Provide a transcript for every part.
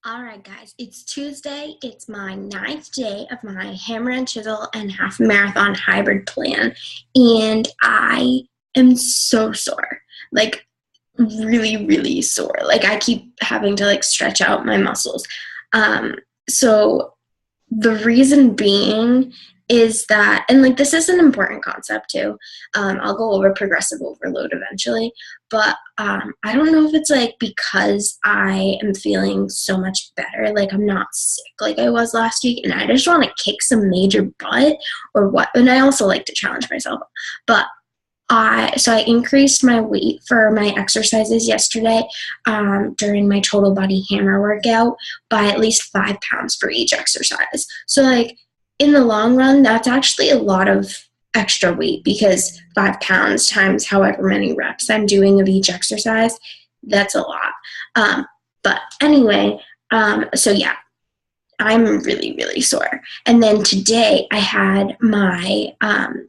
All right, guys, it's Tuesday. It's my ninth day of my hammer and chisel and half marathon hybrid plan, and I am so sore. Like, really, really sore. Like, I keep having to stretch out my muscles. So the reason being is that, and this is an important concept too. I'll go over progressive overload eventually, but I don't know if it's because I am feeling so much better, like I'm not sick like I was last week, and I just want to kick some major butt or what. And I also like to challenge myself, but I increased my weight for my exercises yesterday during my total body hammer workout by at least 5 pounds for each exercise. So in the long run, that's actually a lot of extra weight because 5 pounds times however many reps I'm doing of each exercise, that's a lot. But anyway, so yeah, I'm really, really sore. And then today I had my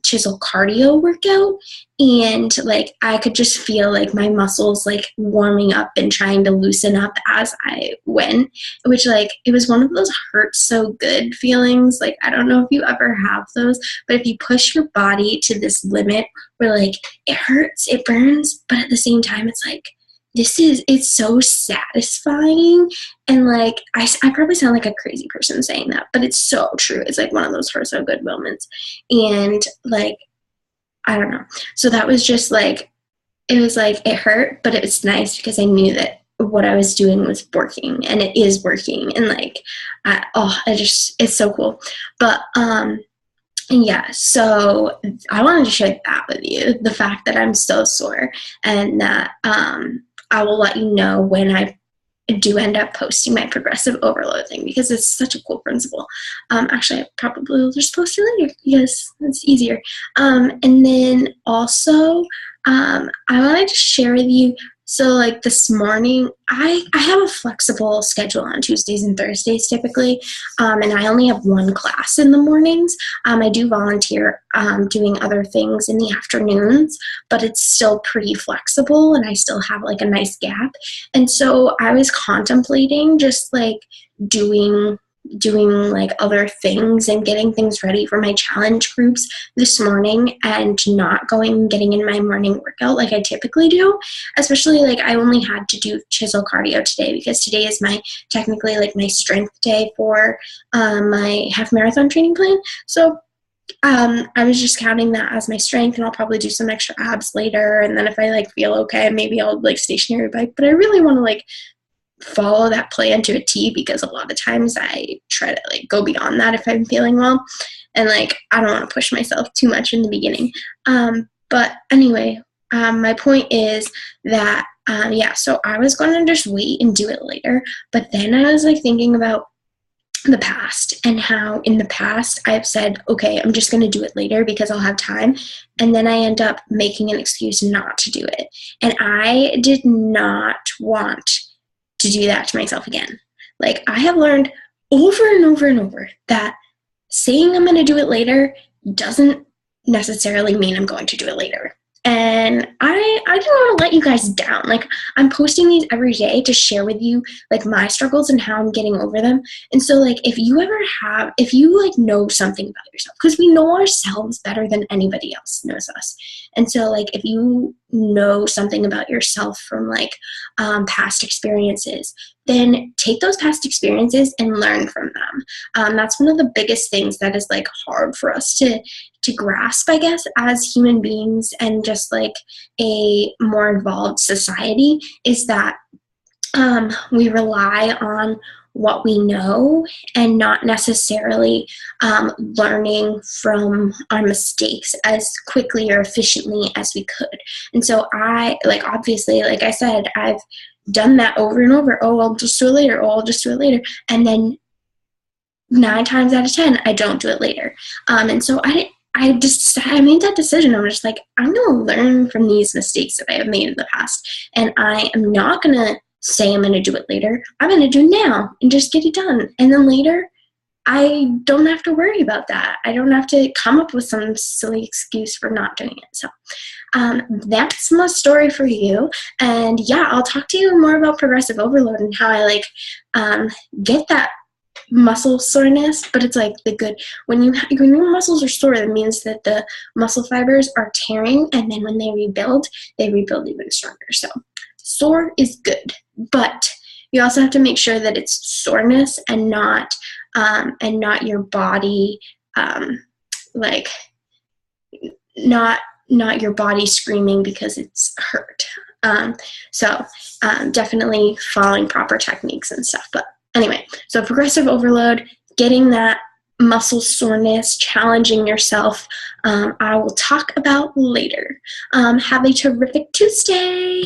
chisel cardio workout, and I could just feel my muscles warming up and trying to loosen up as I went, which it was one of those hurt so good feelings. I don't know if you ever have those, but if you push your body to this limit where it hurts, it burns, but at the same time it's so satisfying. And I probably sound like a crazy person saying that, but it's so true. It's one of those hurt so good moments. And I don't know. So that was just it was it hurt, but it was nice because I knew that what I was doing was working, and it is working. And it's so cool. But yeah, so I wanted to share that with you, the fact that I'm so sore, and that I will let you know when I do end up posting my progressive overload thing, because it's such a cool principle. Actually, I probably will just post it later because it's easier. And then also, I wanted to share with you, so this morning, I have a flexible schedule on Tuesdays and Thursdays typically, and I only have one class in the mornings. I do volunteer doing other things in the afternoons, but it's still pretty flexible, and I still have a nice gap. And so I was contemplating just doing other things and getting things ready for my challenge groups this morning, and not getting in my morning workout like I typically do. Especially I only had to do chisel cardio today because today is technically my strength day for my half marathon training plan. So I was just counting that as my strength, and I'll probably do some extra abs later. And then if I feel okay, maybe I'll stationary bike. But I really want to follow that plan to a T, because a lot of times I try to go beyond that if I'm feeling well, and I don't want to push myself too much in the beginning. But anyway, my point is that yeah, so I was going to just wait and do it later, but then I was thinking about the past, and how in the past I've said, okay, I'm just going to do it later because I'll have time, and then I end up making an excuse not to do it. And I did not want to do that to myself again. I have learned over and over and over that saying I'm going to do it later doesn't necessarily mean I'm going to do it later. And I didn't want to let you guys down. I'm posting these every day to share with you my struggles and how I'm getting over them. And so if you know something about yourself, because we know ourselves better than anybody else knows us. And so if you know something about yourself from past experiences, then take those past experiences and learn from them. That's one of the biggest things that is hard for us to grasp, I guess, as human beings, and just a more involved society, is that we rely on what we know and not necessarily learning from our mistakes as quickly or efficiently as we could. And so I obviously, like I said, I've done that over and over. Oh, I'll just do it later. Oh, I'll just do it later. And then 9 times out of 10, I don't do it later. And so I made that decision. I'm just I'm going to learn from these mistakes that I have made in the past. And I am not going to say I'm going to do it later. I'm going to do it now and just get it done. And then later, I don't have to worry about that. I don't have to come up with some silly excuse for not doing it. So that's my story for you. And yeah, I'll talk to you more about progressive overload and how I get that muscle soreness. But it's like the good, when your muscles are sore, that means that the muscle fibers are tearing, and then when they rebuild even stronger. So sore is good, but you also have to make sure that it's soreness and not your body, like not your body screaming because it's hurt. So definitely following proper techniques and stuff. But anyway, so progressive overload, getting that muscle soreness, challenging yourself, I will talk about later. Have a terrific Tuesday.